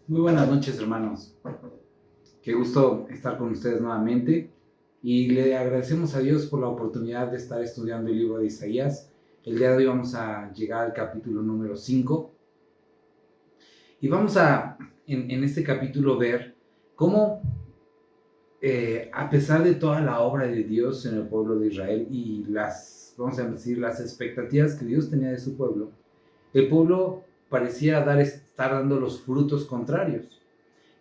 Muy buenas noches, hermanos. Qué gusto estar con ustedes nuevamente y le agradecemos a Dios por la oportunidad de estar estudiando el libro de Isaías. El día de hoy vamos a llegar al capítulo número 5 y vamos a, en este capítulo, ver cómo, a pesar de toda la obra de Dios en el pueblo de Israel y vamos a decir, las expectativas que Dios tenía de su pueblo, el pueblo parecía estar dando los frutos contrarios.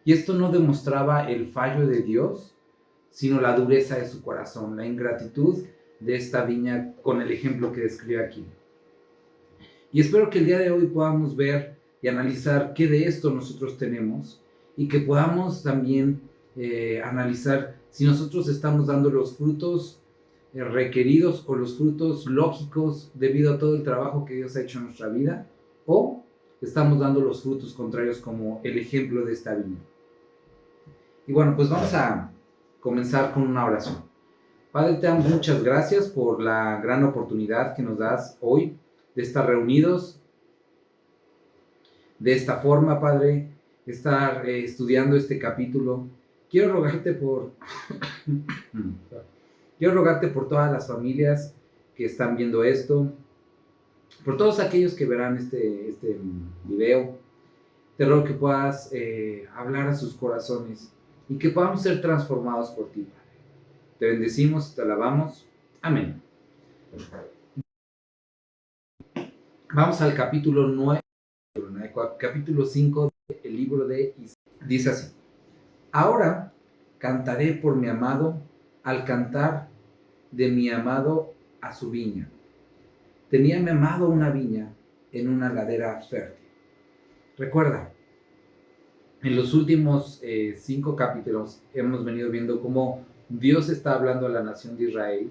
Y esto no demostraba el fallo de Dios, sino la dureza de su corazón, la ingratitud de esta viña con el ejemplo que describe aquí. Y espero que el día de hoy podamos ver y analizar qué de esto nosotros tenemos y que podamos también analizar si nosotros estamos dando los frutos requeridos o los frutos lógicos debido a todo el trabajo que Dios ha hecho en nuestra vida, o estamos dando los frutos contrarios como el ejemplo de esta viña. Y bueno, pues vamos a comenzar con una oración. Padre, te damos muchas gracias por la gran oportunidad que nos das hoy de estar reunidos de esta forma, Padre, estar estudiando este capítulo. Quiero rogarte por todas las familias que están viendo esto, por todos aquellos que verán este video. Te ruego que puedas hablar a sus corazones y que podamos ser transformados por ti, Padre. Te bendecimos, te alabamos. Amén. Vamos al capítulo 9, capítulo 5 del libro de Isaías. Dice así: Ahora cantaré por mi amado al cantar de mi amado a su viña. Tenía mi amado una viña en una ladera fértil. Recuerda, en los últimos 5 capítulos hemos venido viendo cómo Dios está hablando a la nación de Israel.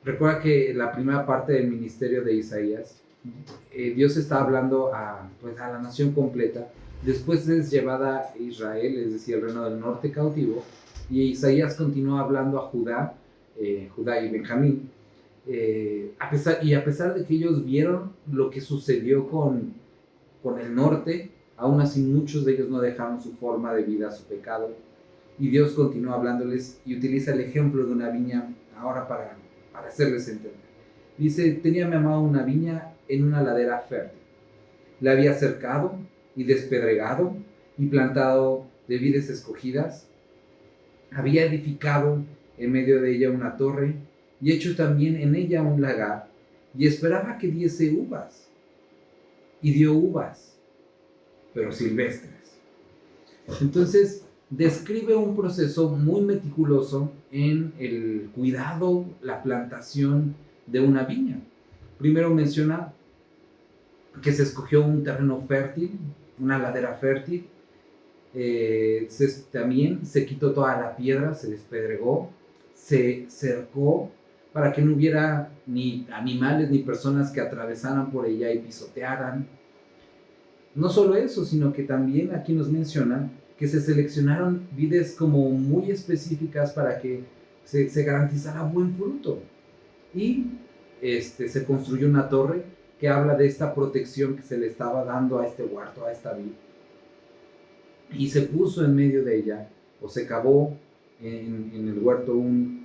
Recuerda que la primera parte del ministerio de Isaías, Dios está hablando a la nación completa. Después es llevada Israel, es decir, el reino del norte, cautivo, y Isaías continúa hablando a Judá y Benjamín. A pesar de que ellos vieron lo que sucedió con el norte, aún así muchos de ellos no dejaron su forma de vida, su pecado, y Dios continúa hablándoles y utiliza el ejemplo de una viña ahora para hacerles entender. Dice: tenía mi amado una viña en una ladera fértil. La había cercado y despedregado y plantado de vides escogidas. Había edificado en medio de ella una torre y hecho también en ella un lagar, y esperaba que diese uvas. Y dio uvas, pero silvestres. Entonces, describe un proceso muy meticuloso en el cuidado, la plantación de una viña. Primero menciona que se escogió un terreno fértil, una ladera fértil. También se quitó toda la piedra, se despedregó, se cercó para que no hubiera ni animales ni personas que atravesaran por ella y pisotearan. No solo eso, sino que también aquí nos menciona que se seleccionaron vides como muy específicas para que se garantizara buen fruto. Y se construyó una torre que habla de esta protección que se le estaba dando a este huerto, a esta vid. Y se puso en medio de ella, o se cavó en el huerto un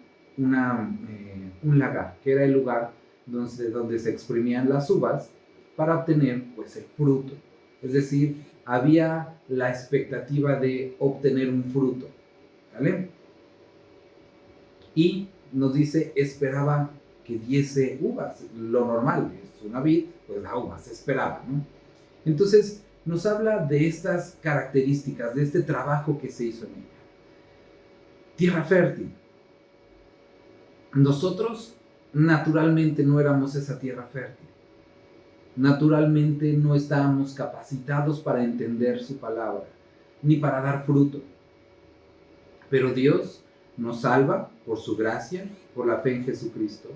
lagar, que era el lugar donde se exprimían las uvas para obtener el fruto. Es decir, había la expectativa de obtener un fruto, ¿vale? Y nos dice, esperaba que diese uvas. Lo normal es una vid, pues la uva se esperaba, ¿no? Entonces nos habla de estas características, de este trabajo que se hizo en ella. Tierra fértil. Nosotros naturalmente no éramos esa tierra fértil. Naturalmente no estábamos capacitados para entender su palabra, ni para dar fruto. Pero Dios nos salva por su gracia, por la fe en Jesucristo.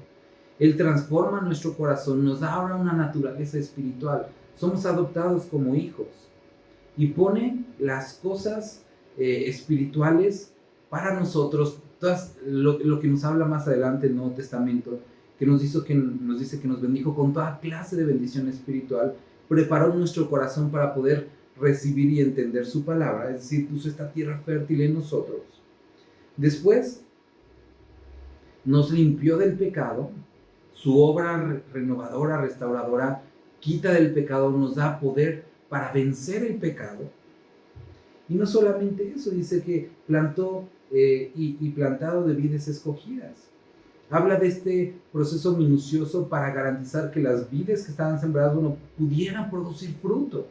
Él transforma nuestro corazón, nos da ahora una naturaleza espiritual. Somos adoptados como hijos y pone las cosas espirituales para nosotros. Lo que nos habla más adelante en el Nuevo Testamento, que nos dice que nos bendijo con toda clase de bendición espiritual, preparó nuestro corazón para poder recibir y entender su palabra, es decir, puso esta tierra fértil en nosotros. Después nos limpió del pecado, su obra renovadora, restauradora, quita del pecado, nos da poder para vencer el pecado. Y no solamente eso, dice que plantó y plantado de vides escogidas. Habla de este proceso minucioso para garantizar que las vides que estaban sembradas, pudieran producir fruto.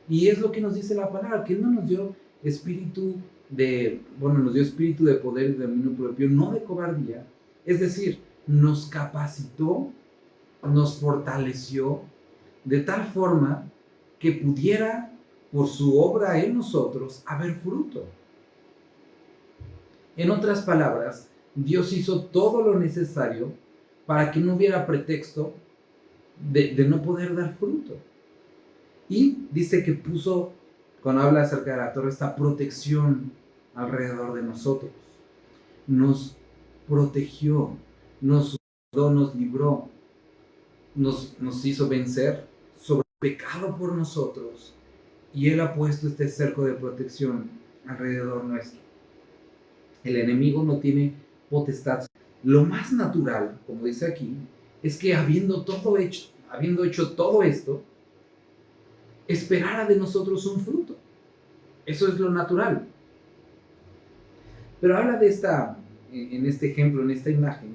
Y es lo que nos dice la palabra, que Él no nos dio espíritu nos dio espíritu de poder y de dominio propio, no de cobardía. Es decir, nos capacitó, nos fortaleció de tal forma que pudiera, por su obra en nosotros, haber fruto. En otras palabras, Dios hizo todo lo necesario para que no hubiera pretexto de no poder dar fruto. Y dice que puso, cuando habla acerca de la torre, esta protección alrededor de nosotros. Nos protegió, nos ayudó, nos libró, nos hizo vencer sobre el pecado por nosotros. Y Él ha puesto este cerco de protección alrededor nuestro. El enemigo no tiene potestad. Lo más natural, como dice aquí, es que habiendo hecho todo esto, esperara de nosotros un fruto. Eso es lo natural. Pero habla en este ejemplo, en esta imagen,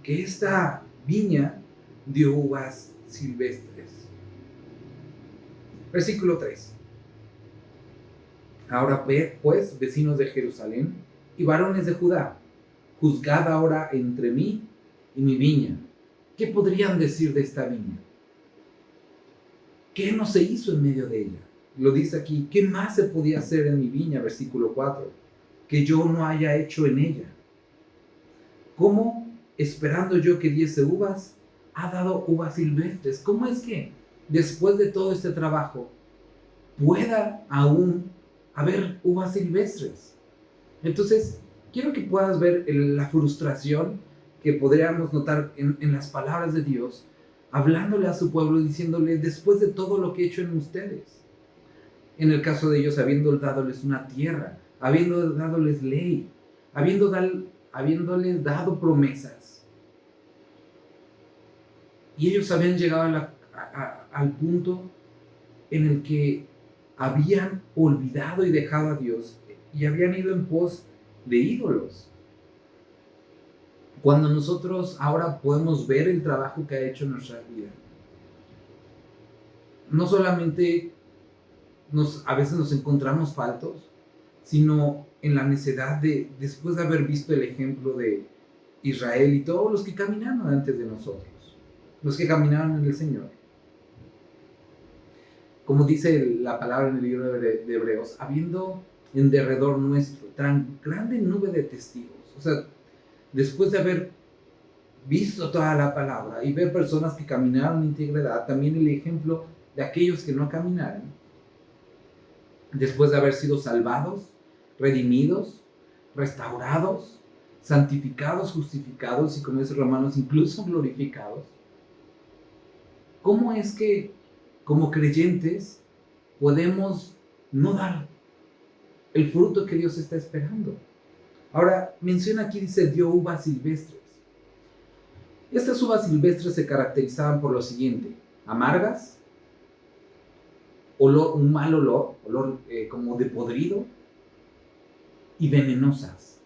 que esta viña dio uvas silvestres. Versículo 3. Ahora pues, vecinos de Jerusalén y varones de Judá, juzgad ahora entre mí y mi viña. ¿Qué podrían decir de esta viña? ¿Qué no se hizo en medio de ella? Lo dice aquí, ¿qué más se podía hacer en mi viña? Versículo 4, que yo no haya hecho en ella. ¿Cómo, esperando yo que diese uvas, ha dado uvas silvestres? ¿Cómo es que después de todo este trabajo pueda aún haber uvas silvestres? Entonces, quiero que puedas ver la frustración que podríamos notar en las palabras de Dios, hablándole a su pueblo, diciéndole, después de todo lo que he hecho en ustedes, en el caso de ellos, habiendo dándoles una tierra, habiendo dándoles ley, habiéndoles dado promesas, y ellos habían llegado al punto en el que habían olvidado y dejado a Dios y habían ido en pos de ídolos. Cuando nosotros ahora podemos ver el trabajo que ha hecho en nuestra vida, no solamente a veces nos encontramos faltos, sino en la necedad después de haber visto el ejemplo de Israel y todos los que caminaron antes de nosotros, los que caminaron en el Señor. Como dice la palabra en el libro de Hebreos, habiendo en derredor nuestro tan grande nube de testigos. O sea, después de haber visto toda la palabra y ver personas que caminaron en integridad, también el ejemplo de aquellos que no caminaron, después de haber sido salvados, redimidos, restaurados, santificados, justificados y, como dice Romanos, incluso glorificados. ¿Cómo es que como creyentes podemos no dar el fruto que Dios está esperando? Ahora, menciona aquí, dice, dio uvas silvestres. Estas uvas silvestres se caracterizaban por lo siguiente: amargas, un mal olor como de podrido, y venenosas.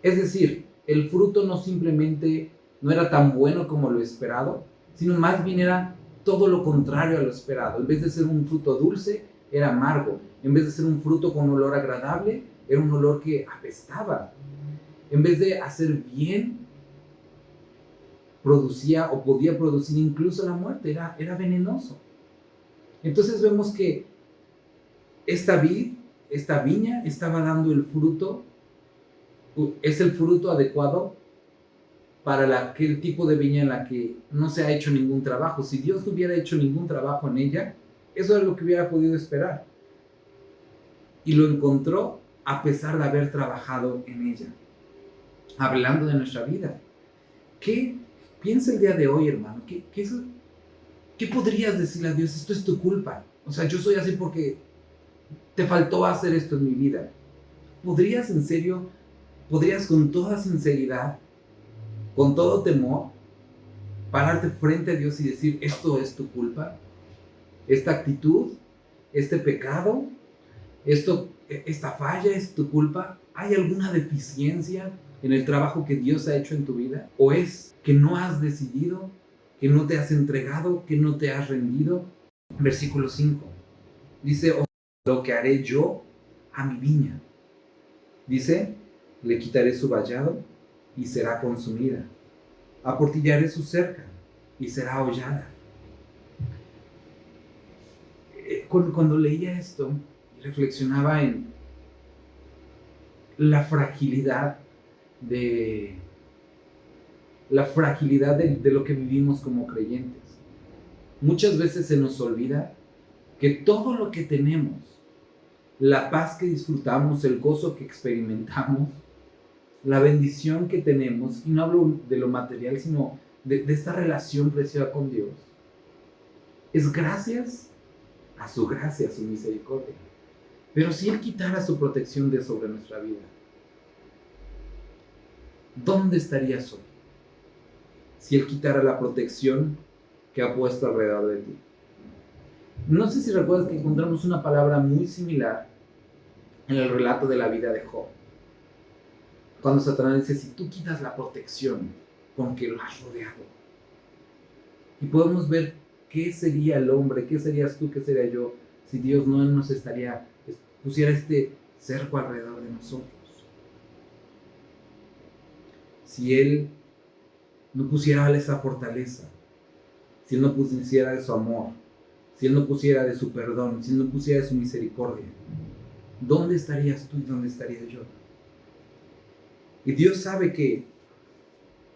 Es decir, el fruto no era tan bueno como lo esperado, sino más bien era todo lo contrario a lo esperado. En vez de ser un fruto dulce, era amargo. En vez de ser un fruto con olor agradable, era un olor que apestaba. En vez de hacer bien, producía o podía producir incluso la muerte. Era venenoso. Entonces vemos que esta viña estaba dando el fruto, es el fruto adecuado para aquel tipo de viña en la que no se ha hecho ningún trabajo. Si Dios no hubiera hecho ningún trabajo en ella, eso es lo que hubiera podido esperar. Y lo encontró a pesar de haber trabajado en ella. Hablando de nuestra vida, ¿qué Piensa el día de hoy, hermano, ¿qué podrías decirle a Dios? Esto es tu culpa. O sea, yo soy así porque te faltó hacer esto en mi vida. ¿Podrías en serio, podrías con toda sinceridad, con todo temor, pararte frente a Dios y decir, esto es tu culpa? Esta actitud, este pecado, esta falla es tu culpa. ¿Hay alguna deficiencia en el trabajo que Dios ha hecho en tu vida? ¿O es que no has decidido, que no te has entregado, que no te has rendido? Versículo 5 dice, lo que haré yo a mi viña. Dice, le quitaré su vallado y será consumida. Aportillaré su cerca y será hollada. Cuando leía esto, reflexionaba en la fragilidad de lo que vivimos como creyentes. Muchas veces se nos olvida que todo lo que tenemos, la paz que disfrutamos, el gozo que experimentamos, la bendición que tenemos, y no hablo de lo material, sino de esta relación preciosa con Dios, es gracias a su gracia, a su misericordia. Pero si Él quitara su protección de sobre nuestra vida, ¿dónde estarías hoy? Si Él quitara la protección que ha puesto alrededor de ti. No sé si recuerdas que encontramos una palabra muy similar en el relato de la vida de Job. Cuando Satanás dice, si tú quitas la protección con que lo has rodeado. Y podemos ver qué sería el hombre, qué serías tú, qué sería yo, si Dios no nos pusiera este cerco alrededor de nosotros. Si Él no pusiera esa fortaleza, si Él no pusiera de su amor, si Él no pusiera de su perdón, si Él no pusiera de su misericordia, ¿dónde estarías tú y dónde estaría yo? Y Dios sabe que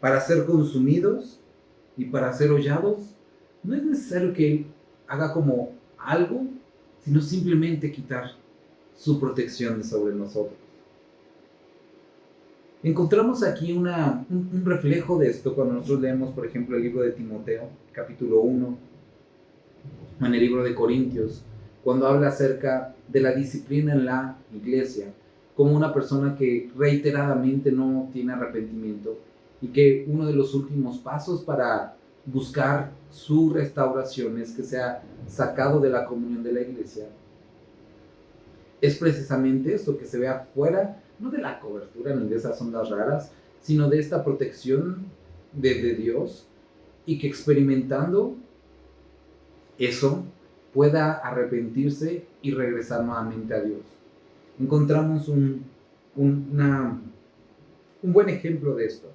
para ser consumidos y para ser hollados, no es necesario que Él haga como algo, sino simplemente quitar su protección de sobre nosotros. Encontramos aquí un reflejo de esto cuando nosotros leemos, por ejemplo, el libro de Timoteo, capítulo 1, en el libro de Corintios, cuando habla acerca de la disciplina en la iglesia, como una persona que reiteradamente no tiene arrepentimiento y que uno de los últimos pasos para buscar su restauración es que sea sacado de la comunión de la iglesia. Es precisamente esto, que se vea fuera, no de la cobertura ni de esas ondas raras, sino de esta protección de Dios, y que experimentando eso pueda arrepentirse y regresar nuevamente a Dios. Encontramos un buen ejemplo de esto.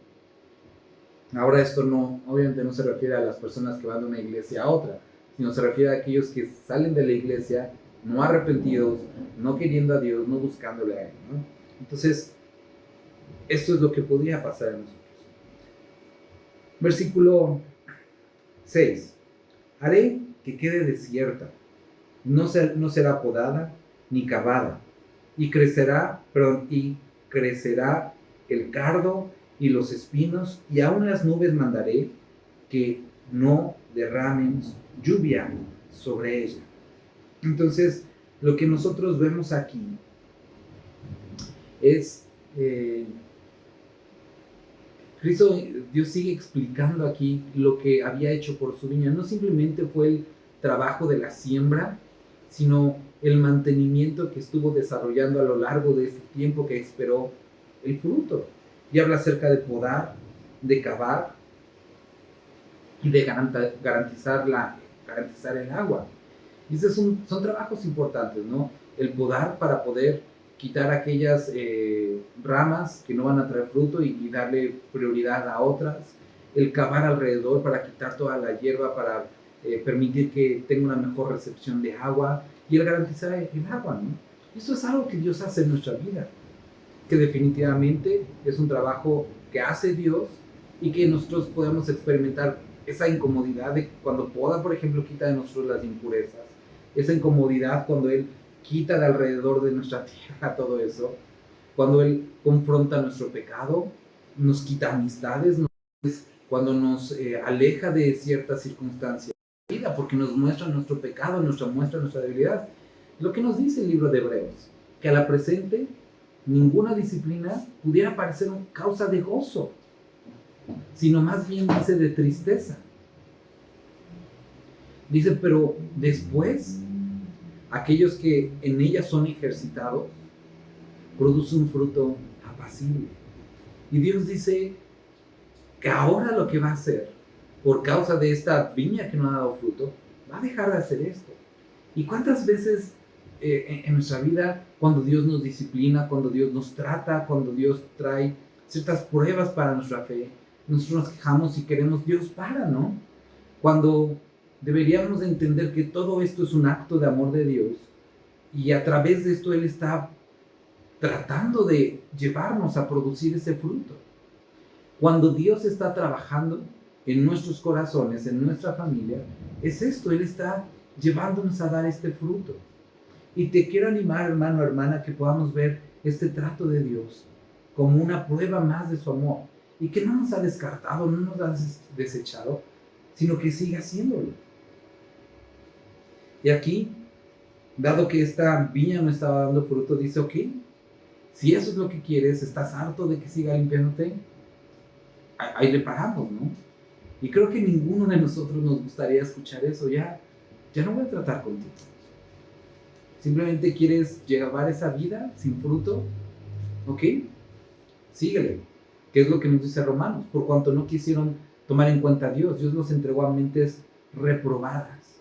Ahora esto obviamente no se refiere a las personas que van de una iglesia a otra, sino se refiere a aquellos que salen de la iglesia no arrepentidos, no queriendo a Dios, no buscándole a Él, ¿no? Entonces, esto es lo que podría pasar en nosotros. Versículo 6. Haré que quede desierta, no será podada ni cavada, y crecerá el cardo y los espinos, y aún las nubes mandaré que no derramen lluvia sobre ella. Entonces, lo que nosotros vemos aquí es Dios sigue explicando aquí lo que había hecho por su viña. No simplemente fue el trabajo de la siembra, sino el mantenimiento que estuvo desarrollando a lo largo de este tiempo que esperó el fruto. Y habla acerca de podar, de cavar y de garantizar el agua. Y esos son trabajos importantes, ¿no? El podar para poder quitar aquellas ramas que no van a traer fruto y darle prioridad a otras. El cavar alrededor para quitar toda la hierba, para permitir que tenga una mejor recepción de agua, y el garantizar el agua, ¿no? Eso es algo que Dios hace en nuestra vida, que definitivamente es un trabajo que hace Dios y que nosotros podemos experimentar esa incomodidad de cuando poda, por ejemplo, quita de nosotros las impurezas, esa incomodidad cuando Él quita de alrededor de nuestra tierra todo eso, cuando Él confronta nuestro pecado, nos quita amistades, cuando nos aleja de ciertas circunstancias de la vida, porque nos muestra nuestro pecado, muestra nuestra debilidad. Lo que nos dice el libro de Hebreos, que a la presente ninguna disciplina pudiera parecer una causa de gozo, sino más bien dice de tristeza. Dice, pero después, aquellos que en ella son ejercitados, producen un fruto apacible. Y Dios dice que ahora lo que va a hacer, por causa de esta viña que no ha dado fruto, va a dejar de hacer esto. ¿Y cuántas veces en nuestra vida, cuando Dios nos disciplina, cuando Dios nos trata, cuando Dios trae ciertas pruebas para nuestra fe, nosotros nos quejamos y queremos Dios para, ¿no? Cuando deberíamos entender que todo esto es un acto de amor de Dios y a través de esto Él está tratando de llevarnos a producir ese fruto. Cuando Dios está trabajando en nuestros corazones, en nuestra familia, es esto, Él está llevándonos a dar este fruto. Y te quiero animar, hermano, hermana, que podamos ver este trato de Dios como una prueba más de su amor y que no nos ha descartado, no nos ha desechado, sino que sigue haciéndolo. Y aquí, dado que esta viña no estaba dando fruto, dice, ok, si eso es lo que quieres, estás harto de que siga limpiándote, ahí le paramos, ¿no? Y creo que ninguno de nosotros nos gustaría escuchar eso, ya no voy a tratar contigo. Simplemente quieres llevar esa vida sin fruto, ¿ok? Síguele. ¿Qué es lo que nos dice Romanos? Por cuanto no quisieron tomar en cuenta a Dios, Dios los entregó a mentes reprobadas.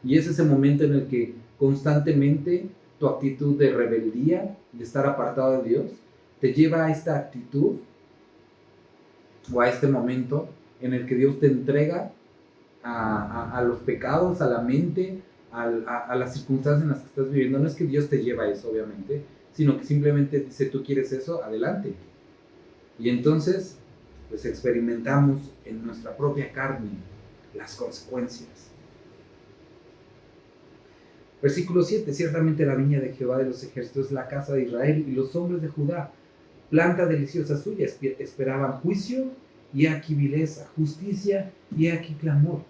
Y es ese momento en el que constantemente tu actitud de rebeldía, de estar apartado de Dios, te lleva a esta actitud o a este momento en el que Dios te entrega a los pecados, a la mente, a las circunstancias en las que estás viviendo. No es que Dios te lleva a eso, obviamente, sino que simplemente dice, tú quieres eso, adelante. Y entonces, pues experimentamos en nuestra propia carne las consecuencias. Versículo 7, ciertamente la viña de Jehová de los ejércitos es la casa de Israel y los hombres de Judá, planta deliciosa suya, esperaban juicio y aquí vileza, justicia y aquí clamor.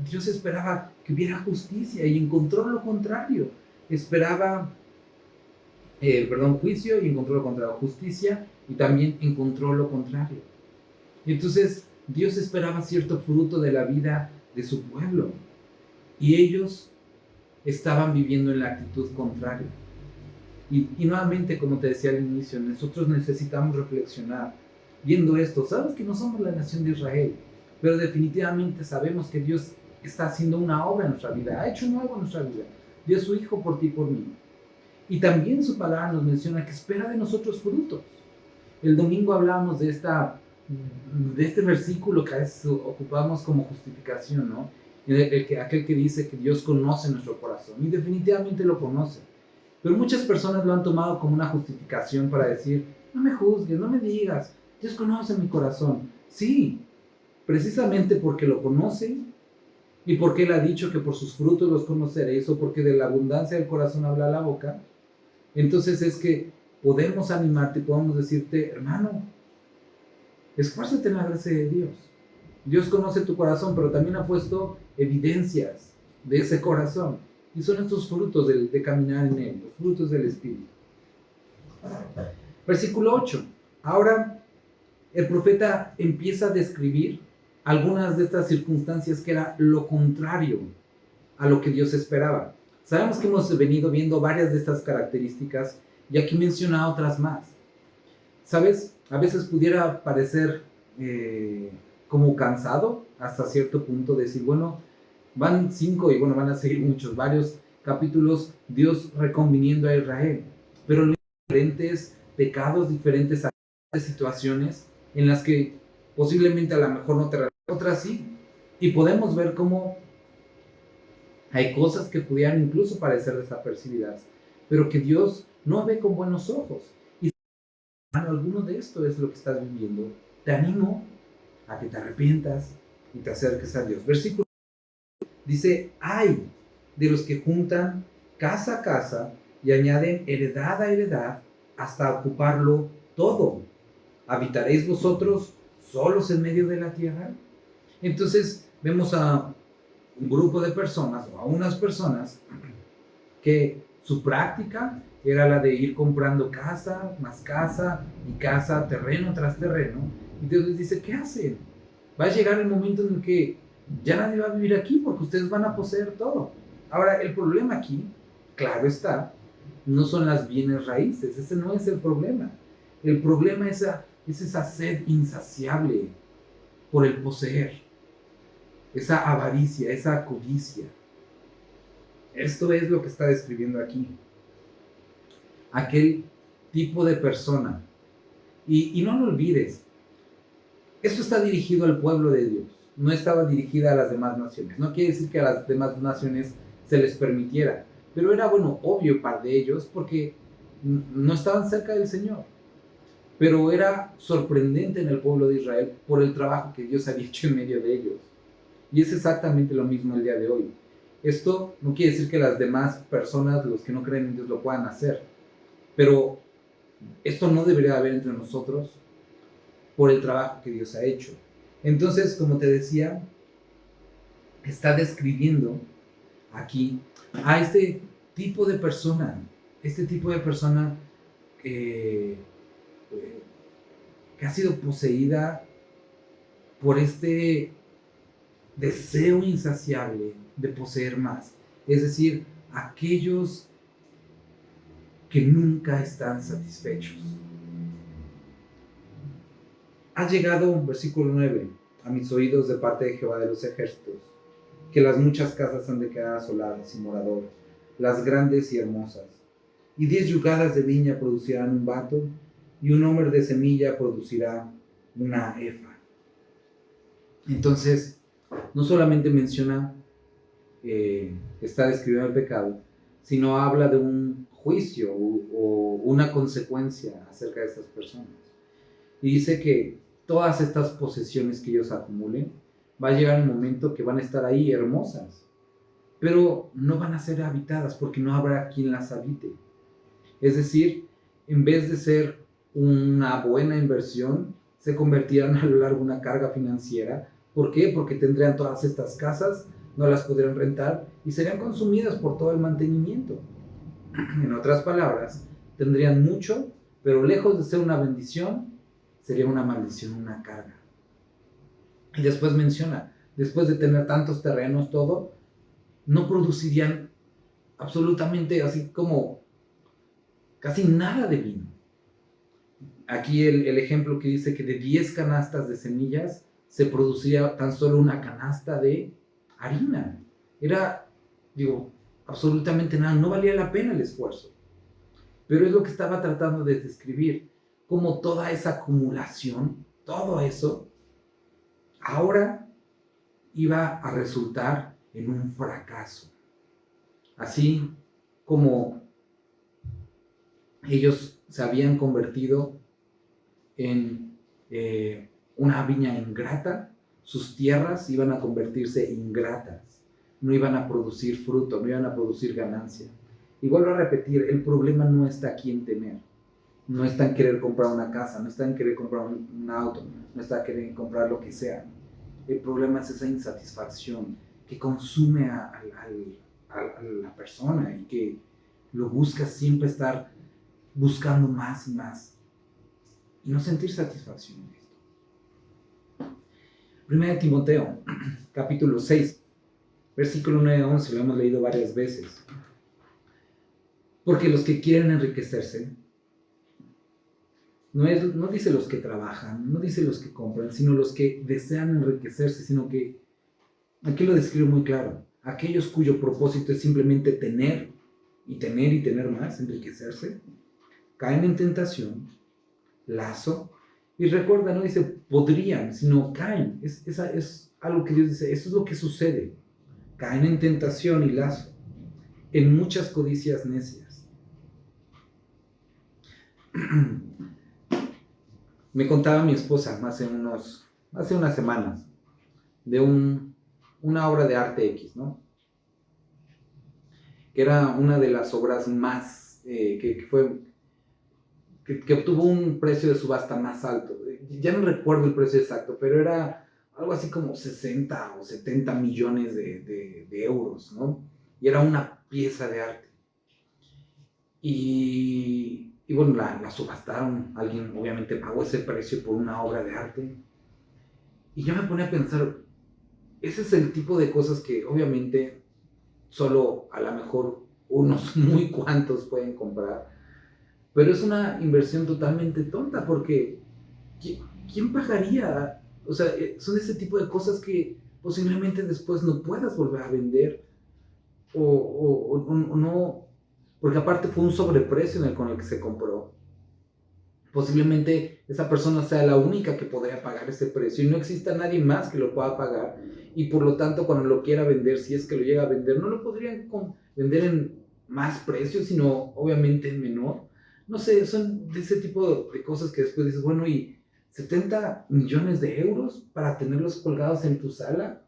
Dios esperaba que hubiera justicia y encontró lo contrario. Esperaba, juicio y encontró lo contrario, justicia y también encontró lo contrario. Y entonces Dios esperaba cierto fruto de la vida de su pueblo y ellos estaban viviendo en la actitud contraria. Y nuevamente, como te decía al inicio, nosotros necesitamos reflexionar viendo esto. Sabes que no somos la nación de Israel, pero definitivamente sabemos que Dios está haciendo una obra en nuestra vida, ha hecho un nuevo en nuestra vida, dio a su Hijo por ti y por mí. Y también su palabra nos menciona que espera de nosotros frutos. El domingo hablábamos de este versículo que a veces ocupamos como justificación, ¿no? Aquel que dice que Dios conoce nuestro corazón, y definitivamente lo conoce. Pero muchas personas lo han tomado como una justificación para decir, no me juzgues, no me digas, Dios conoce mi corazón. Sí, precisamente porque lo conoce y porque Él ha dicho que por sus frutos los conoceréis, o porque de la abundancia del corazón habla la boca. Entonces es que podemos animarte, podemos decirte, hermano, esfuérzate en la gracia de Dios. Dios conoce tu corazón, pero también ha puesto evidencias de ese corazón. Y son estos frutos de caminar en Él, los frutos del Espíritu. Versículo 8. Ahora el profeta empieza a describir algunas de estas circunstancias que era lo contrario a lo que Dios esperaba. Sabemos que hemos venido viendo varias de estas características y aquí menciona otras más. ¿Sabes? A veces pudiera parecer como cansado hasta cierto punto decir, bueno, van 5 y bueno, van a seguir varios capítulos, Dios reconviniendo a Israel, pero diferentes pecados, diferentes situaciones en las que posiblemente a lo mejor no te recuerdas, otras sí, y podemos ver cómo hay cosas que pudieran incluso parecer desapercibidas, pero que Dios no ve con buenos ojos. Y si alguno de esto es lo que estás viviendo, te animo a que te arrepientas y te acerques a Dios. Versículo dice, ay de los que juntan casa a casa y añaden heredad a heredad hasta ocuparlo todo. ¿Habitaréis vosotros solos en medio de la tierra. Entonces vemos a un grupo de personas o a unas personas que su práctica era la de ir comprando casa, más casa y casa, terreno tras terreno. Y Dios les dice, ¿qué hacen? Va a llegar el momento en el que ya nadie va a vivir aquí porque ustedes van a poseer todo. Ahora, el problema aquí, claro está, no son las bienes raíces, ese no es el problema. El problema es esa sed insaciable por el poseer, esa avaricia, esa codicia. Esto es lo que está describiendo aquí. Aquel tipo de persona. Y no lo olvides, esto está dirigido al pueblo de Dios, no estaba dirigida a las demás naciones. No quiere decir que a las demás naciones se les permitiera, pero era, obvio para de ellos porque no estaban cerca del Señor. Pero era sorprendente en el pueblo de Israel por el trabajo que Dios había hecho en medio de ellos. Y es exactamente lo mismo el día de hoy. Esto no quiere decir que las demás personas, los que no creen en Dios, lo puedan hacer. Pero esto no debería haber entre nosotros por el trabajo que Dios ha hecho. Entonces, como te decía, está describiendo aquí a este tipo de persona que ha sido poseída por este deseo insaciable de poseer más. Es decir, aquellos que nunca están satisfechos. Ha llegado, versículo 9, a mis oídos de parte de Jehová de los ejércitos, que las muchas casas han de quedar asoladas sin morador, las grandes y hermosas. Y 10 yugadas de viña producirán un bato, y un homer de semilla producirá una efa. Entonces, no solamente menciona que está describiendo el pecado, sino habla de un juicio o una consecuencia acerca de estas personas. Y dice que todas estas posesiones que ellos acumulen, va a llegar un momento que van a estar ahí hermosas, pero no van a ser habitadas porque no habrá quien las habite. Es decir, en vez de ser una buena inversión, se convertirán a lo largo de una carga financiera. ¿Por qué? Porque tendrían todas estas casas, no las podrían rentar y serían consumidas por todo el mantenimiento. En otras palabras, tendrían mucho, pero lejos de ser una bendición, sería una maldición, una carga. Y después menciona, después de tener tantos terrenos, todo, no producirían absolutamente así como casi nada de vino. Aquí el ejemplo que dice que de 10 canastas de semillas se producía tan solo una canasta de harina. Era, absolutamente nada, no valía la pena el esfuerzo. Pero es lo que estaba tratando de describir, como toda esa acumulación, todo eso, ahora iba a resultar en un fracaso. Así como ellos se habían convertido en una viña ingrata, sus tierras iban a convertirse ingratas, no iban a producir fruto, no iban a producir ganancia. Y vuelvo a repetir, el problema no está aquí en temer, no está en querer comprar una casa, no está en querer comprar un auto, no está en querer comprar lo que sea. El problema es esa insatisfacción que consume a la persona y que lo busca siempre estar buscando más y más y no sentir satisfacción en esto. 1 Timoteo, capítulo 6, versículo 9 a 11, lo hemos leído varias veces. Porque los que quieren enriquecerse, no dice los que trabajan, no dice los que compran, sino los que desean enriquecerse, sino que, aquí lo describe muy claro, aquellos cuyo propósito es simplemente tener y tener y tener más, enriquecerse, caen en tentación, lazo, y recuerda, no dice podrían, sino caen, es algo que Dios dice, eso es lo que sucede, caen en tentación y lazo, en muchas codicias necias. Me contaba mi esposa hace unas semanas de una obra de arte X, ¿no? Que era una de las obras más que que obtuvo un precio de subasta más alto. Ya no recuerdo el precio exacto, pero era algo así como 60 o 70 millones de euros, ¿no? Y era una pieza de arte. Y bueno, la subastaron, alguien obviamente pagó ese precio por una obra de arte. Y yo me ponía a pensar, ese es el tipo de cosas que obviamente solo a lo mejor unos muy cuantos pueden comprar, pero es una inversión totalmente tonta porque ¿quién pagaría? O sea, son ese tipo de cosas que posiblemente después no puedas volver a vender o no, porque aparte fue un sobreprecio con el que se compró. Posiblemente esa persona sea la única que podría pagar ese precio y no exista nadie más que lo pueda pagar, y por lo tanto cuando lo quiera vender, si es que lo llega a vender, no lo podrían vender en más precio, sino obviamente en menor. No sé, son de ese tipo de cosas que después dices, bueno, y 70 millones de euros para tenerlos colgados en tu sala,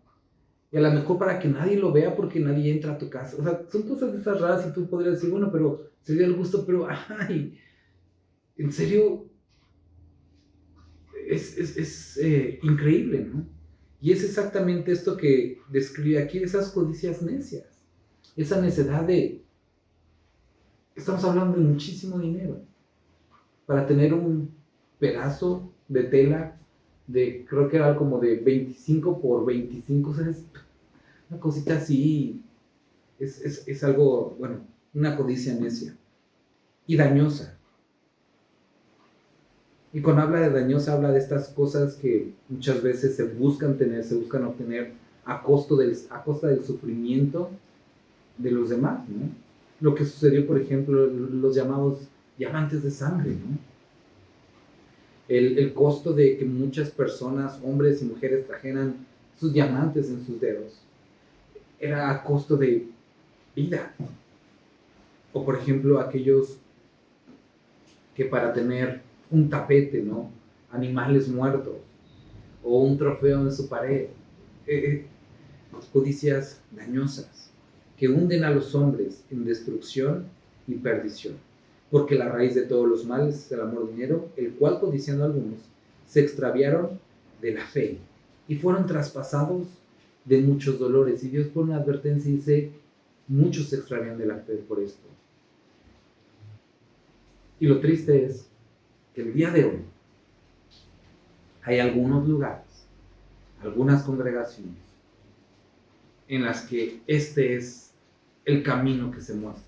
y a lo mejor para que nadie lo vea porque nadie entra a tu casa. O sea, son cosas de esas raras y tú podrías decir, bueno, pero sería el gusto, pero ay, en serio, es increíble, ¿no? Y es exactamente esto que describe aquí, esas codicias necias, esa necedad de, estamos hablando de muchísimo dinero, para tener un pedazo de tela de, creo que era como de 25 por 25, o sea, es una cosita así, es algo, bueno, una codicia necia y dañosa. Y cuando habla de dañosa, habla de estas cosas que muchas veces se buscan tener, se buscan obtener a costa del sufrimiento de los demás, ¿no? Lo que sucedió, por ejemplo, los llamados diamantes de sangre, ¿no? El costo de que muchas personas, hombres y mujeres, trajeran sus diamantes en sus dedos era a costo de vida. O, por ejemplo, aquellos que para tener un tapete, ¿no? Animales muertos, o un trofeo en su pared, codicias dañosas que hunden a los hombres en destrucción y perdición, porque la raíz de todos los males es el amor dinero, el cual, codiciando algunos, se extraviaron de la fe y fueron traspasados de muchos dolores. Y Dios pone una advertencia y dice, muchos se extravían de la fe por esto. Y lo triste es que el día de hoy hay algunos lugares, algunas congregaciones, en las que este es el camino que se muestra.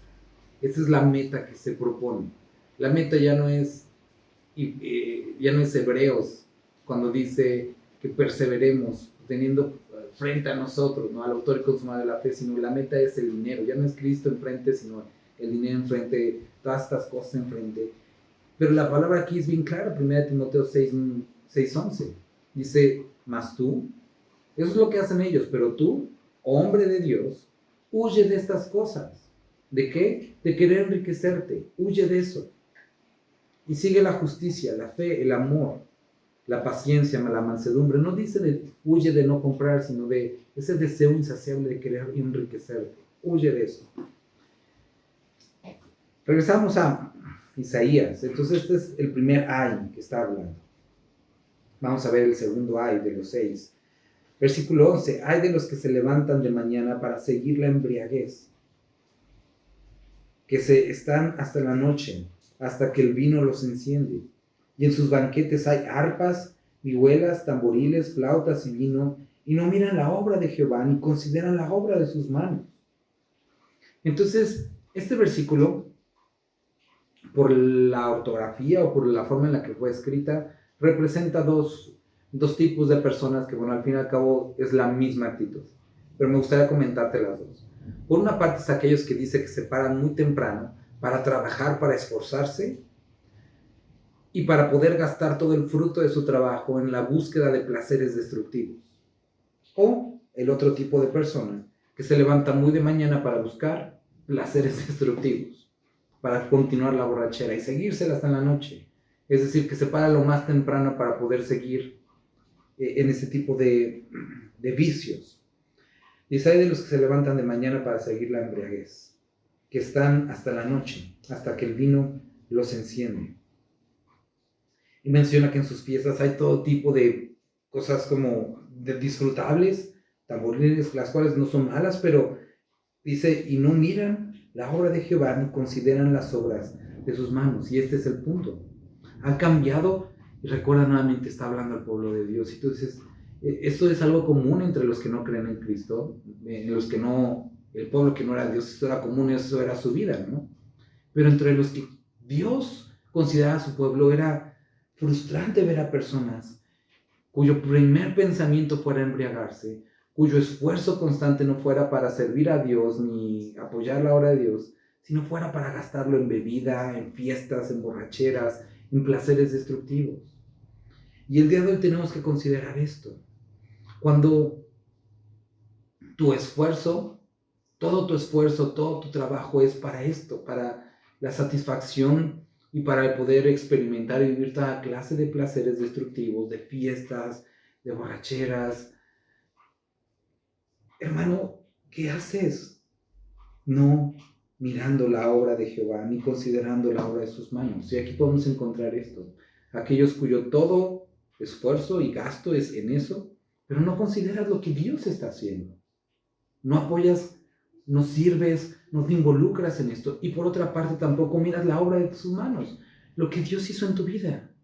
Esta es la meta que se propone. La meta ya no es Hebreos, cuando dice que perseveremos teniendo frente a nosotros, ¿no? Al autor y consumador de la fe, sino la meta es el dinero. Ya no es Cristo enfrente, sino el dinero enfrente, todas estas cosas enfrente. Pero la palabra aquí es bien clara, 1 Timoteo 6:11. Dice, mas tú, eso es lo que hacen ellos, pero tú, hombre de Dios, huye de estas cosas. ¿De qué? De querer enriquecerte. Huye de eso. Y sigue la justicia, la fe, el amor, la paciencia, la mansedumbre. No dice huye de no comprar, sino de ese deseo insaciable de querer enriquecerte. Huye de eso. Regresamos a Isaías. Entonces este es el primer ay que está hablando. Vamos a ver el segundo ay de los 6. Versículo 11. Ay de los que se levantan de mañana para seguir la embriaguez, que se están hasta la noche, hasta que el vino los enciende. Y en sus banquetes hay arpas, vihuelas, tamboriles, flautas y vino, y no miran la obra de Jehová, ni consideran la obra de sus manos. Entonces, este versículo, por la ortografía o por la forma en la que fue escrita, representa dos tipos de personas que, bueno, al fin y al cabo es la misma actitud. Pero me gustaría comentarte las dos. Por una parte es aquellos que dice que se paran muy temprano para trabajar, para esforzarse y para poder gastar todo el fruto de su trabajo en la búsqueda de placeres destructivos. O el otro tipo de persona que se levanta muy de mañana para buscar placeres destructivos, para continuar la borrachera y seguírsela hasta en la noche. Es decir, que se para lo más temprano para poder seguir en ese tipo de vicios. Dice, hay de los que se levantan de mañana para seguir la embriaguez, que están hasta la noche, hasta que el vino los enciende. Y menciona que en sus fiestas hay todo tipo de cosas como de disfrutables, tamboriles, las cuales no son malas, pero dice, y no miran la obra de Jehová ni consideran las obras de sus manos. Y este es el punto. Han cambiado, y recuerda nuevamente, está hablando al pueblo de Dios. Y tú dices, esto es algo común entre los que no creen en Cristo, en los que no, el pueblo que no era Dios, esto era común, eso era su vida, ¿no? Pero entre los que Dios consideraba a su pueblo era frustrante ver a personas cuyo primer pensamiento fuera embriagarse, cuyo esfuerzo constante no fuera para servir a Dios ni apoyar la obra de Dios, sino fuera para gastarlo en bebida, en fiestas, en borracheras, en placeres destructivos. Y el día de hoy tenemos que considerar esto. Cuando tu esfuerzo, todo tu trabajo es para esto, para la satisfacción y para el poder experimentar y vivir toda clase de placeres destructivos, de fiestas, de borracheras. Hermano, ¿qué haces? No mirando la obra de Jehová, ni considerando la obra de sus manos. Y aquí podemos encontrar esto. Aquellos cuyo todo esfuerzo y gasto es en eso, pero no consideras lo que Dios está haciendo. No apoyas, no sirves, no te involucras en esto. Y por otra parte tampoco miras la obra de sus manos, lo que Dios hizo en tu vida.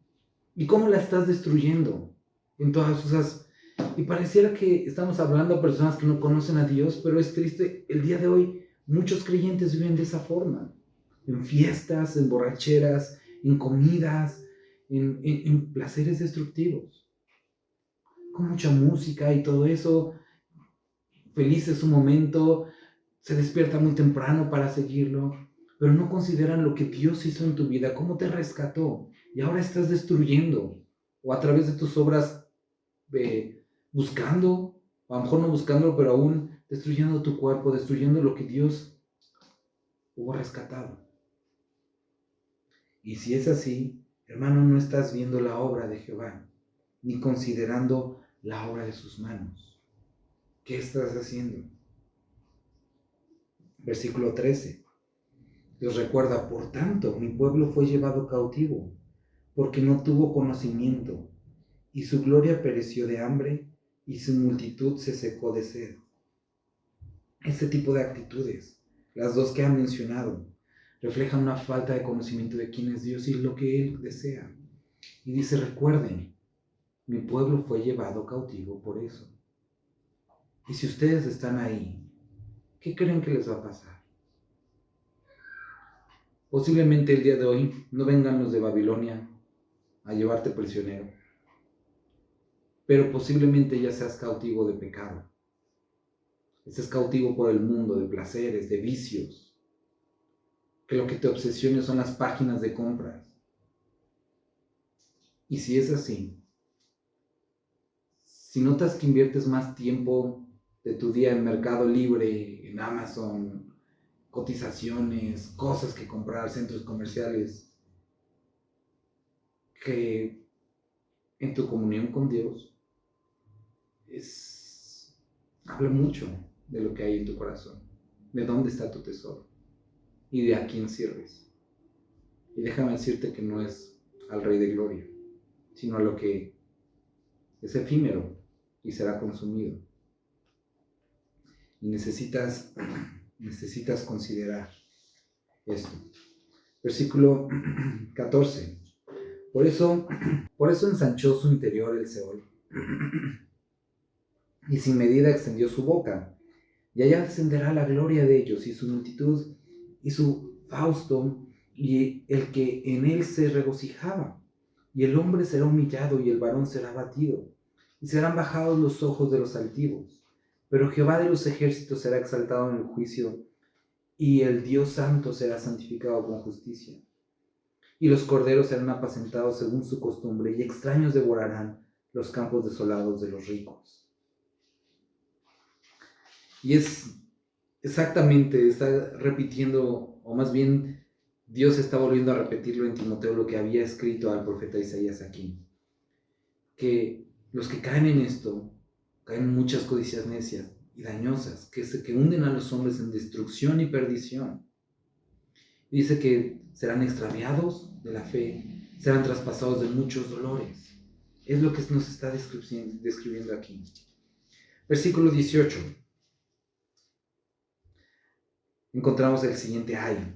Y cómo la estás destruyendo en todas esas. Y pareciera que estamos hablando a personas que no conocen a Dios, pero es triste, el día de hoy muchos creyentes viven de esa forma. En fiestas, en borracheras, en comidas, en placeres destructivos. Con mucha música y todo eso. Feliz es su momento, se despierta muy temprano para seguirlo, pero no consideran lo que Dios hizo en tu vida, cómo te rescató, y ahora estás destruyendo, o a través de tus obras buscando, o a lo mejor no buscándolo, pero aún destruyendo tu cuerpo, destruyendo lo que Dios hubo rescatado. Y si es así, hermano, no estás viendo la obra de Jehová, ni considerando la obra de sus manos. ¿Qué estás haciendo? Versículo 13. Dios recuerda, por tanto, mi pueblo fue llevado cautivo, porque no tuvo conocimiento, y su gloria pereció de hambre, y su multitud se secó de sed. Este tipo de actitudes, las dos que han mencionado, reflejan una falta de conocimiento de quién es Dios y lo que Él desea. Y dice, recuerden, mi pueblo fue llevado cautivo por eso. Y si ustedes están ahí, ¿qué creen que les va a pasar? Posiblemente el día de hoy no vengan los de Babilonia a llevarte prisionero, pero posiblemente ya seas cautivo de pecado. Estés cautivo por el mundo, de placeres, de vicios, que lo que te obsesione son las páginas de compras. Y si es así, si notas que inviertes más tiempo de tu día en Mercado Libre, en Amazon, cotizaciones, cosas que comprar, centros comerciales, que en tu comunión con Dios, habla mucho de lo que hay en tu corazón, de dónde está tu tesoro y de a quién sirves. Y déjame decirte que no es al Rey de Gloria, sino a lo que es efímero y será consumido. Y necesitas considerar esto. Versículo 14. Por eso ensanchó su interior el Seol, y sin medida extendió su boca, y allá descenderá la gloria de ellos, y su multitud, y su fausto, y el que en él se regocijaba. Y el hombre será humillado, y el varón será abatido, y serán bajados los ojos de los altivos. Pero Jehová de los ejércitos será exaltado en el juicio, y el Dios santo será santificado con justicia. Y los corderos serán apacentados según su costumbre, y extraños devorarán los campos desolados de los ricos. Y es exactamente, está repitiendo, o más bien Dios está volviendo a repetirlo en Timoteo, lo que había escrito al profeta Isaías aquí. Que los que caen en esto, caen en muchas codicias necias y dañosas, que hunden a los hombres en destrucción y perdición. Dice que serán extraviados de la fe, serán traspasados de muchos dolores. Es lo que nos está describiendo aquí. Versículo 18. Encontramos el siguiente ay.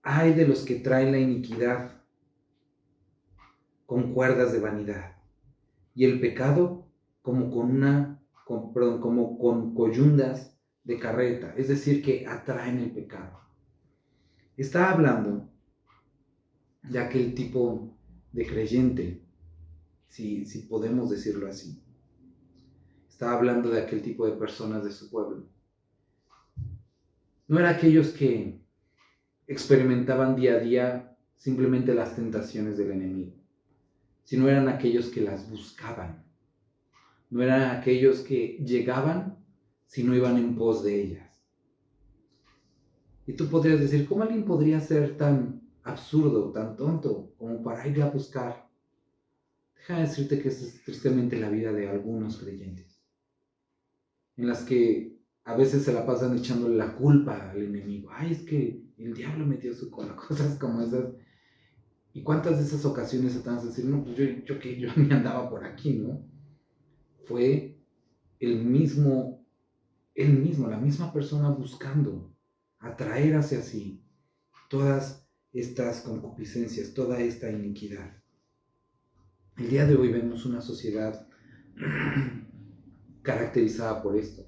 Ay de los que traen la iniquidad con cuerdas de vanidad, y el pecado como con coyundas de carreta, es decir, que atraen el pecado. Está hablando de aquel tipo de creyente, si podemos decirlo así. Está hablando de aquel tipo de personas de su pueblo. No eran aquellos que experimentaban día a día simplemente las tentaciones del enemigo, sino eran aquellos que las buscaban. No eran aquellos que llegaban, sino iban en pos de ellas. Y tú podrías decir, ¿cómo alguien podría ser tan absurdo, tan tonto, como para ir a buscar? Déjame decirte que esa es tristemente la vida de algunos creyentes, en las que a veces se la pasan echándole la culpa al enemigo. Ay, es que el diablo metió su cola, cosas como esas. ¿Y cuántas de esas ocasiones se te van a decir, no, pues yo ni andaba por aquí, ¿no? Fue él mismo, la misma persona buscando atraer hacia sí todas estas concupiscencias, toda esta iniquidad. El día de hoy vemos una sociedad caracterizada por esto,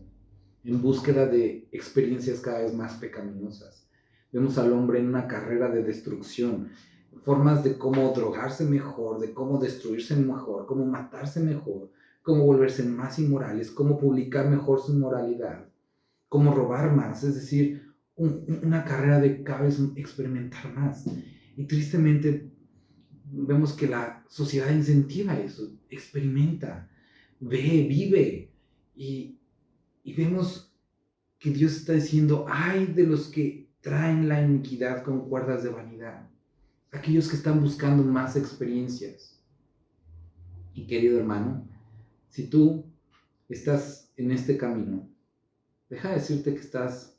en búsqueda de experiencias cada vez más pecaminosas. Vemos al hombre en una carrera de destrucción, formas de cómo drogarse mejor, de cómo destruirse mejor, cómo matarse mejor, cómo volverse más inmorales, cómo publicar mejor su inmoralidad, cómo robar más, es decir, una carrera de cada vez experimentar más. Y tristemente vemos que la sociedad incentiva eso, experimenta, ve, vive, y vemos que Dios está diciendo, ay de los que traen la iniquidad con cuerdas de vanidad, aquellos que están buscando más experiencias. Y querido hermano, si tú estás en este camino, deja de decirte que estás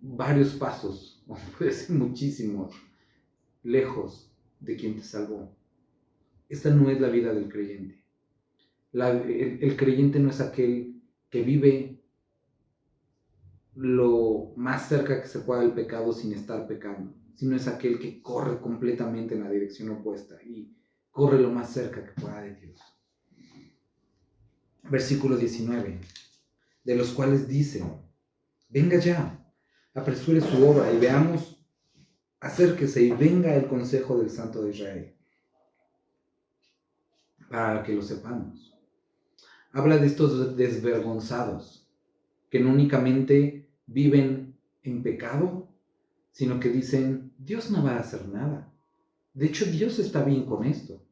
varios pasos, o puede ser muchísimos, lejos de quien te salvó. Esta no es la vida del creyente. El creyente no es aquel que vive lo más cerca que se pueda del pecado sin estar pecando, sino es aquel que corre completamente en la dirección opuesta y corre lo más cerca que pueda de Dios. Versículo 19, de los cuales dice, venga ya, apresure su obra y veamos, acérquese y venga el consejo del Santo de Israel, para que lo sepamos. Habla de estos desvergonzados, que no únicamente viven en pecado, sino que dicen, Dios no va a hacer nada. De hecho, Dios está bien con esto.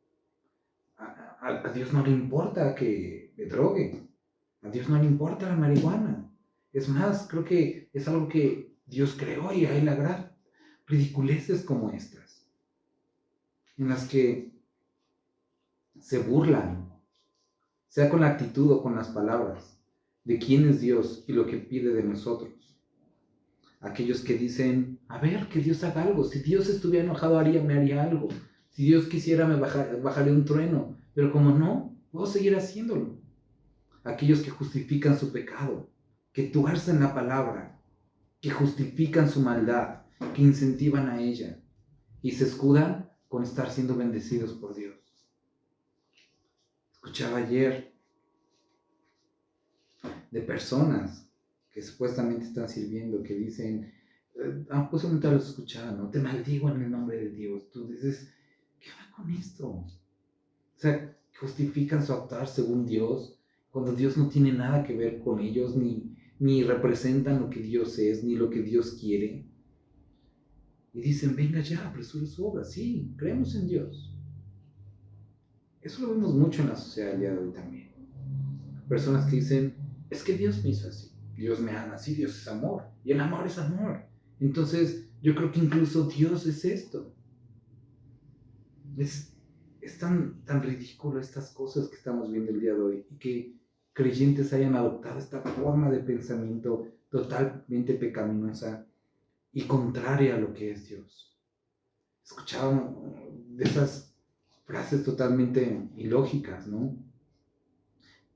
A Dios no le importa que me drogue. A Dios no le importa la marihuana. Es más, creo que es algo que Dios creó y a Él le agrada. Ridiculeces como estas, en las que se burlan, sea con la actitud o con las palabras, de quién es Dios y lo que pide de nosotros. Aquellos que dicen, a ver, que Dios haga algo. Si Dios estuviera enojado, me haría algo. Si Dios quisiera, me bajaría un trueno. Pero como no, puedo seguir haciéndolo. Aquellos que justifican su pecado, que tuercen la palabra, que justifican su maldad, que incentivan a ella y se escudan con estar siendo bendecidos por Dios. Escuchaba ayer de personas que supuestamente están sirviendo, que dicen, posiblemente los escuchaban, no te maldigo en el nombre de Dios. Tú dices, ¿qué va con esto? O sea, justifican su actuar según Dios, cuando Dios no tiene nada que ver con ellos, ni representan lo que Dios es, ni lo que Dios quiere. Y dicen, venga ya, apresure su obra. Sí, creemos en Dios. Eso lo vemos mucho en la sociedad del día de hoy también. Personas que dicen, es que Dios me hizo así, Dios me ama así, Dios es amor, y el amor es amor. Entonces, yo creo que incluso Dios es esto. Es tan ridículo estas cosas que estamos viendo el día de hoy, y que creyentes hayan adoptado esta forma de pensamiento totalmente pecaminosa y contraria a lo que es Dios. escuchaba de esas frases totalmente ilógicas, ¿no?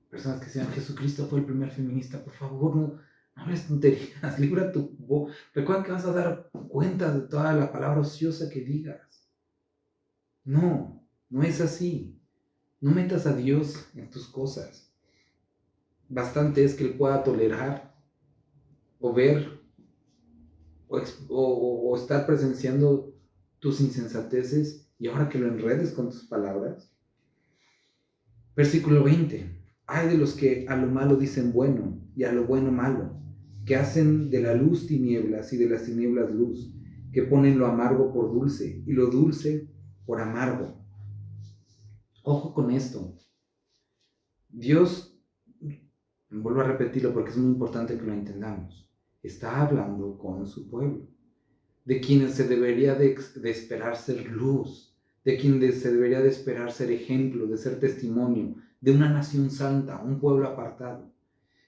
Personas que decían, Jesucristo fue el primer feminista, por favor, no hables tonterías, libra tu voz. Recuerda que vas a dar cuenta de toda la palabra ociosa que digas. No, no es así. No metas a Dios en tus cosas. Bastante es que Él pueda tolerar o ver o estar presenciando tus insensateces y ahora que lo enredes con tus palabras. Versículo 20. Ay de los que a lo malo dicen bueno y a lo bueno malo, que hacen de la luz tinieblas y de las tinieblas luz, que ponen lo amargo por dulce y lo dulce por amargo. Ojo con esto. Dios, vuelvo a repetirlo porque es muy importante que lo entendamos, está hablando con su pueblo, de quienes se debería de esperar ser luz, de quienes se debería de esperar ser ejemplo, de ser testimonio, de una nación santa, un pueblo apartado,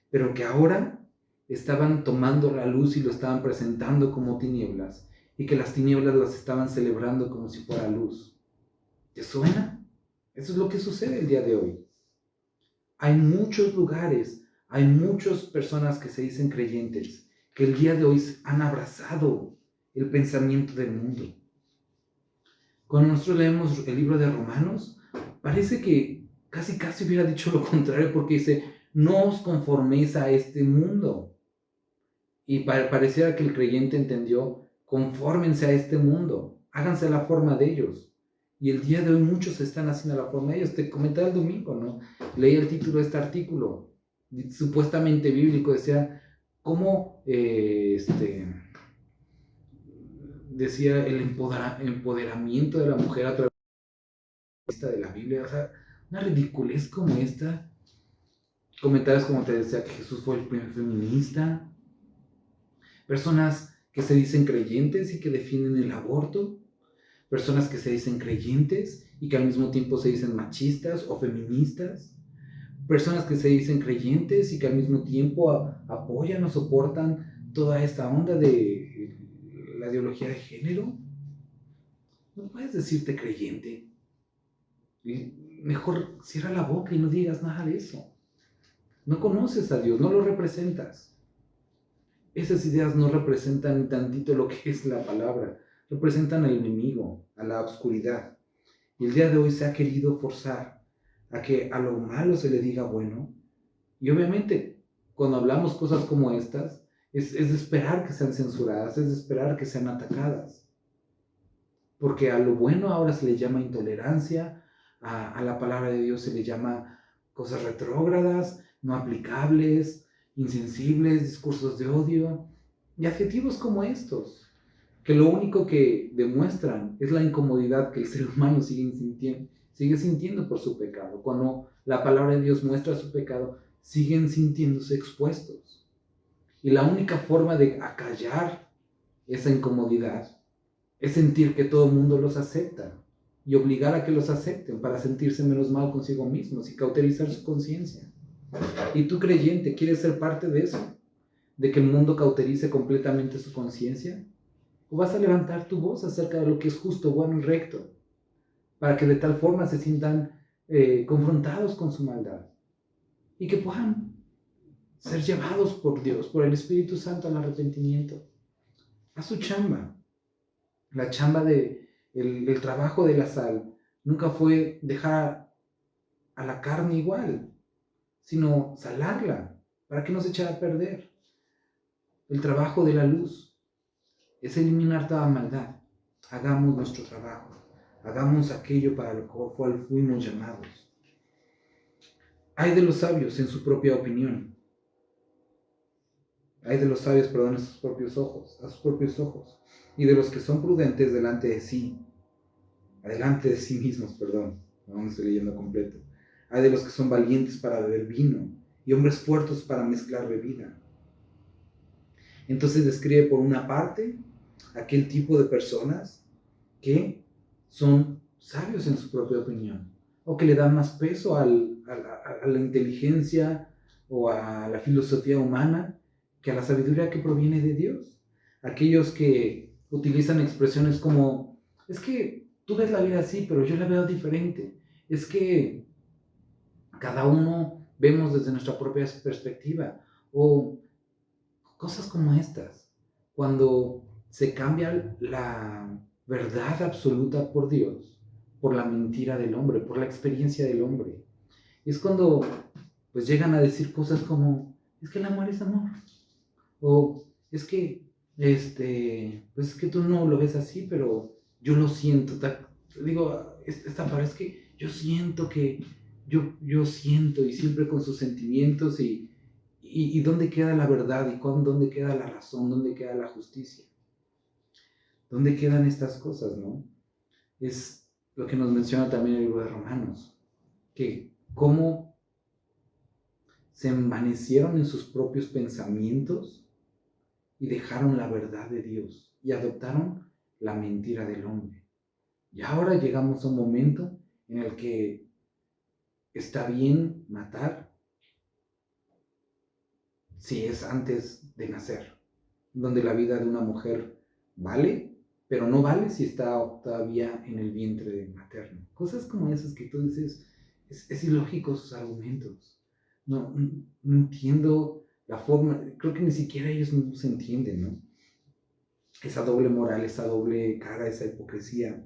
pero que ahora estaban tomando la luz y lo estaban presentando como tinieblas, y que las tinieblas las estaban celebrando como si fuera luz. ¿Te suena? Eso es lo que sucede el día de hoy. Hay muchos lugares, hay muchas personas que se dicen creyentes, que el día de hoy han abrazado el pensamiento del mundo. Cuando nosotros leemos el libro de Romanos, parece que casi hubiera dicho lo contrario, porque dice, no os conforméis a este mundo. Y pareciera que el creyente entendió, confórmense a este mundo, háganse la forma de ellos. Y el día de hoy muchos están haciendo la forma de ellos. Te comentaba el domingo, ¿no? Leí el título de este artículo, supuestamente bíblico, decía, ¿cómo decía el empoderamiento de la mujer a través de la Biblia? O sea, una ridiculez como esta. Comentarios como te decía que Jesús fue el primer feminista. Personas que se dicen creyentes y que defienden el aborto. Personas que se dicen creyentes y que al mismo tiempo se dicen machistas o feministas. Personas que se dicen creyentes y que al mismo tiempo apoyan o soportan toda esta onda de la ideología de género. No puedes decirte creyente. Mejor cierra la boca y no digas nada de eso. No conoces a Dios, no lo representas. Esas ideas no representan ni tantito lo que es la palabra. Representan al enemigo, a la oscuridad. Y el día de hoy se ha querido forzar a que a lo malo se le diga bueno. Y obviamente, cuando hablamos cosas como estas, es de esperar que sean censuradas, es de esperar que sean atacadas. Porque a lo bueno ahora se le llama intolerancia, a la palabra de Dios se le llama cosas retrógradas, no aplicables, insensibles, discursos de odio y adjetivos como estos, que lo único que demuestran es la incomodidad que el ser humano sigue sintiendo por su pecado. Cuando la palabra de Dios muestra su pecado, siguen sintiéndose expuestos. Y la única forma de acallar esa incomodidad es sentir que todo el mundo los acepta y obligar a que los acepten para sentirse menos mal consigo mismos y cauterizar su conciencia. Y tú, creyente, ¿quieres ser parte de eso? ¿De que el mundo cauterice completamente su conciencia? ¿O vas a levantar tu voz acerca de lo que es justo, bueno y recto? Para que de tal forma se sientan confrontados con su maldad. Y que puedan ser llevados por Dios, por el Espíritu Santo al arrepentimiento. Haz su chamba. La chamba el trabajo de la sal nunca fue dejar a la carne igual, sino salarla para que no se echara a perder. El trabajo de la luz es eliminar toda maldad. Hagamos nuestro trabajo, hagamos aquello para lo cual fuimos llamados. Hay de los sabios en su propia opinión. Hay de los sabios, perdón, a sus propios ojos, y de los que son prudentes delante de sí mismos, perdón, no estoy leyendo completo. Hay de los que son valientes para beber vino y hombres fuertes para mezclar bebida. Entonces describe por una parte aquel tipo de personas que son sabios en su propia opinión o que le dan más peso a la inteligencia o a la filosofía humana que a la sabiduría que proviene de Dios. Aquellos que utilizan expresiones como es que tú ves la vida así, pero yo la veo diferente. Es que cada uno vemos desde nuestra propia perspectiva. O cosas como estas, cuando se cambia la verdad absoluta por Dios, por la mentira del hombre, por la experiencia del hombre. Es cuando pues llegan a decir cosas como, es que el amor es amor. O es que, pues es que tú no lo ves así, pero yo lo siento. Digo, esta palabra es que yo siento y siempre con sus sentimientos y dónde queda la verdad y dónde queda la razón, dónde queda la justicia. ¿Dónde quedan estas cosas, no? Es lo que nos menciona también el libro de Romanos, que cómo se envanecieron en sus propios pensamientos y dejaron la verdad de Dios y adoptaron la mentira del hombre. Y ahora llegamos a un momento en el que está bien matar si es antes de nacer, donde la vida de una mujer vale, pero no vale si está todavía en el vientre materno. Cosas como esas que tú dices, es ilógico sus argumentos. No entiendo la forma, creo que ni siquiera ellos mismos se entienden, ¿no? Esa doble moral, esa doble cara, esa hipocresía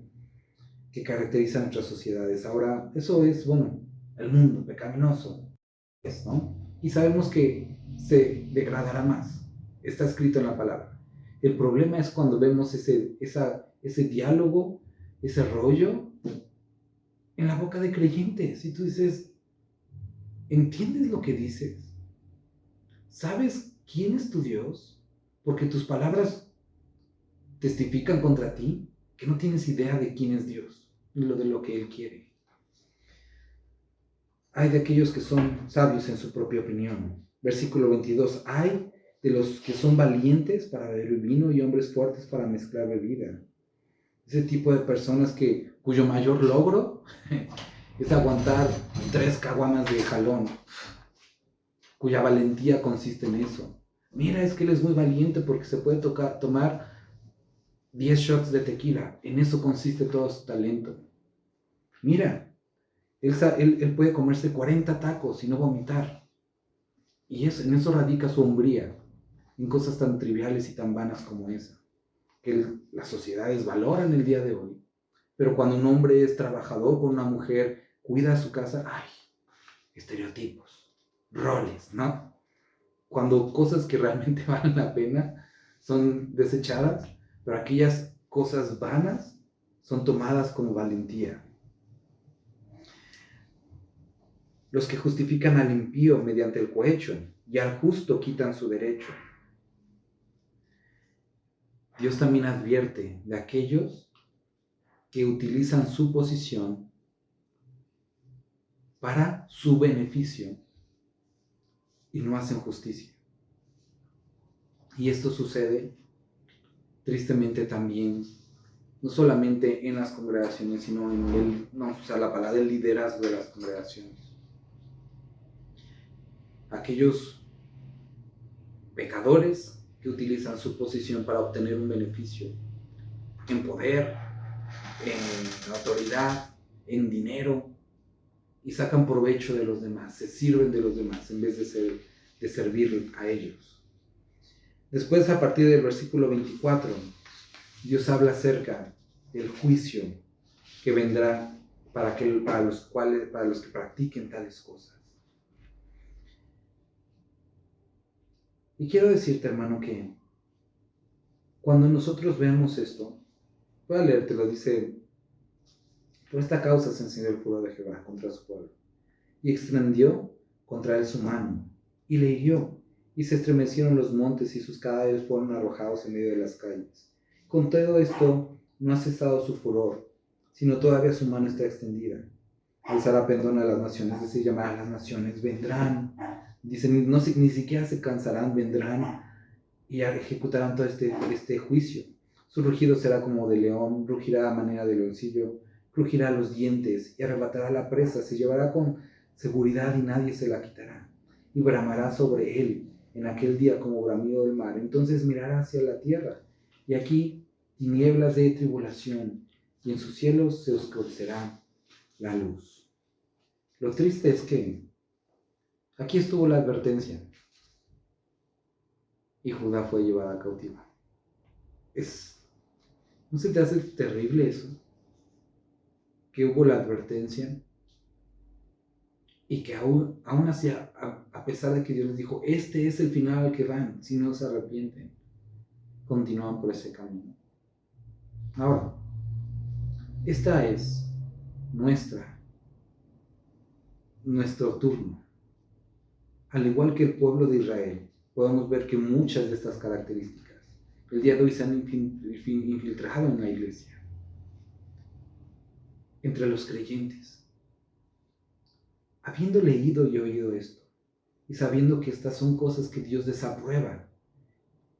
que caracteriza a nuestras sociedades. Ahora, eso es, bueno, el mundo pecaminoso, ¿no? Y sabemos que se degradará más. Está escrito en la palabra. El problema es cuando vemos ese diálogo, ese rollo en la boca de creyentes. Y tú dices, ¿entiendes lo que dices? ¿Sabes quién es tu Dios? Porque tus palabras testifican contra ti, que no tienes idea de quién es Dios y de lo que Él quiere. Hay de aquellos que son sabios en su propia opinión. Versículo 22. Hay de los que son valientes para beber vino y hombres fuertes para mezclar bebida. Ese tipo de personas cuyo mayor logro es aguantar 3 caguamas de jalón, cuya valentía consiste en eso. Mira, es que él es muy valiente porque se puede tomar 10 shots de tequila. En eso consiste todo su talento. Mira, él puede comerse 40 tacos y no vomitar. Y en eso radica su hombría, en cosas tan triviales y tan vanas como esa, que las sociedades valoran el día de hoy. Pero cuando un hombre es trabajador con una mujer, cuida su casa, ¡ay! Estereotipos, roles, ¿no? Cuando cosas que realmente valen la pena son desechadas, pero aquellas cosas vanas son tomadas como valentía. Los que justifican al impío mediante el cohecho y al justo quitan su derecho. Dios también advierte de aquellos que utilizan su posición para su beneficio y no hacen justicia. Y esto sucede tristemente también, no solamente en las congregaciones, sino vamos a usar la palabra del liderazgo de las congregaciones. Aquellos pecadores que utilizan su posición para obtener un beneficio en poder, en autoridad, en dinero, y sacan provecho de los demás, se sirven de los demás en vez de servir a ellos. Después, a partir del versículo 24, Dios habla acerca del juicio que vendrá para los que practiquen tales cosas. Y quiero decirte, hermano, que cuando nosotros vemos esto, voy a leértelo, dice: por esta causa se encendió el furor de Jehová contra su pueblo, y extendió contra él su mano, y le hirió, y se estremecieron los montes, y sus cadáveres fueron arrojados en medio de las calles. Con todo esto no ha cesado su furor, sino todavía su mano está extendida. Alzará pendón a las naciones, es decir, llamará a las naciones, vendrán. Dicen, ni siquiera se cansarán, vendrán y ejecutarán todo este juicio. Su rugido será como de león, rugirá a manera de leoncillo, crujirá los dientes y arrebatará la presa, se llevará con seguridad y nadie se la quitará. Y bramará sobre él en aquel día como bramido del mar. Entonces mirará hacia la tierra y aquí tinieblas de tribulación y en sus cielos se oscurecerá la luz. Lo triste es que aquí estuvo la advertencia y Judá fue llevada cautiva. ¿No se te hace terrible eso? Que hubo la advertencia y que aún así, a pesar de que Dios les dijo, este es el final al que van, si no se arrepienten, continúan por ese camino. Ahora, esta es nuestro turno. Al igual que el pueblo de Israel, podemos ver que muchas de estas características el día de hoy se han infiltrado en la iglesia, entre los creyentes. Habiendo leído y oído esto, y sabiendo que estas son cosas que Dios desaprueba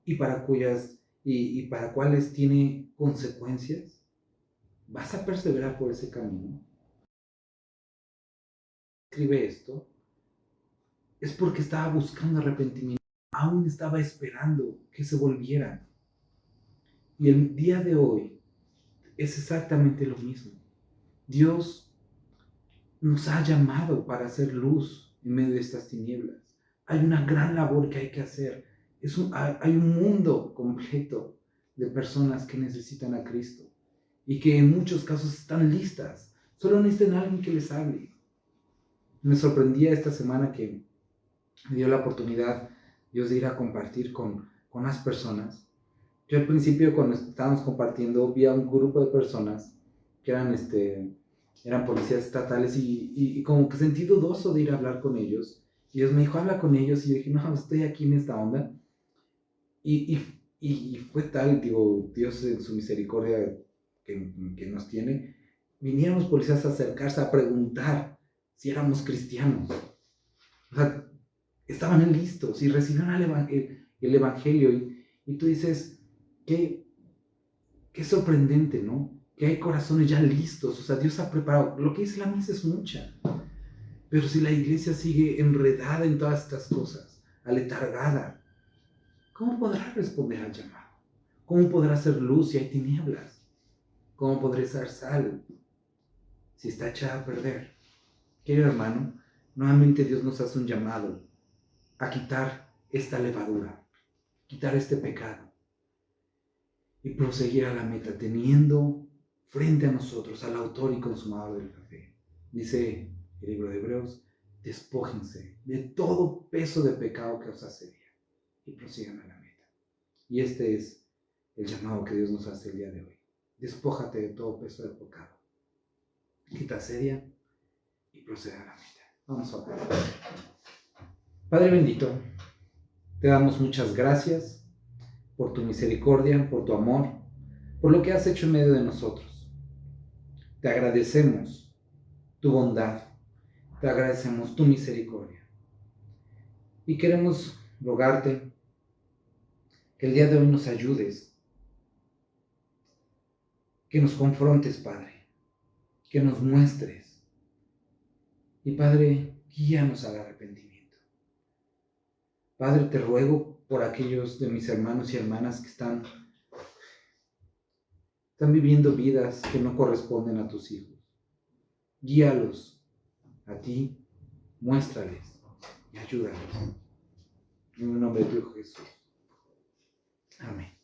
y para cuales tiene consecuencias, ¿vas a perseverar por ese camino? Escribe esto, es porque estaba buscando arrepentimiento, aún estaba esperando que se volvieran. Y el día de hoy es exactamente lo mismo. Dios nos ha llamado para hacer luz en medio de estas tinieblas. Hay una gran labor que hay que hacer. Hay un mundo completo de personas que necesitan a Cristo y que en muchos casos están listas. Solo necesitan a alguien que les hable. Me sorprendía esta semana que me dio la oportunidad Dios de ir a compartir con las personas. Yo al principio, cuando estábamos compartiendo, vi a un grupo de personas que eran policías estatales y como que sentí dudoso de ir a hablar con ellos. Y Dios me dijo, habla con ellos. Y yo dije, no, estoy aquí en esta onda. Y fue tal, digo, Dios en su misericordia que nos tiene, vinieron los policías a acercarse a preguntar si éramos cristianos. O sea, estaban listos y recibieron el evangelio. Y tú dices, qué sorprendente, ¿no? Que hay corazones ya listos. O sea, Dios ha preparado. Lo que dice la misa es mucha. Pero si la iglesia sigue enredada en todas estas cosas, aletargada, ¿cómo podrá responder al llamado? ¿Cómo podrá hacer luz si hay tinieblas? ¿Cómo podrá ser sal si está echada a perder? Querido hermano, nuevamente Dios nos hace un llamado a quitar esta levadura, quitar este pecado y proseguir a la meta, teniendo frente a nosotros al autor y consumador de la fe. Dice el libro de Hebreos, despójense de todo peso de pecado que os asedia y prosigan a la meta. Y este es el llamado que Dios nos hace el día de hoy. Despójate de todo peso de pecado que te asedia y procede a la meta. Vamos a orar. Padre bendito, te damos muchas gracias por tu misericordia, por tu amor, por lo que has hecho en medio de nosotros. Te agradecemos tu bondad, te agradecemos tu misericordia. Y queremos rogarte que el día de hoy nos ayudes, que nos confrontes, Padre, que nos muestres. Y Padre, guíanos al arrepentimiento. Padre, te ruego por aquellos de mis hermanos y hermanas que están viviendo vidas que no corresponden a tus hijos. Guíalos a ti, muéstrales y ayúdalos. En el nombre de Dios Jesús. Amén.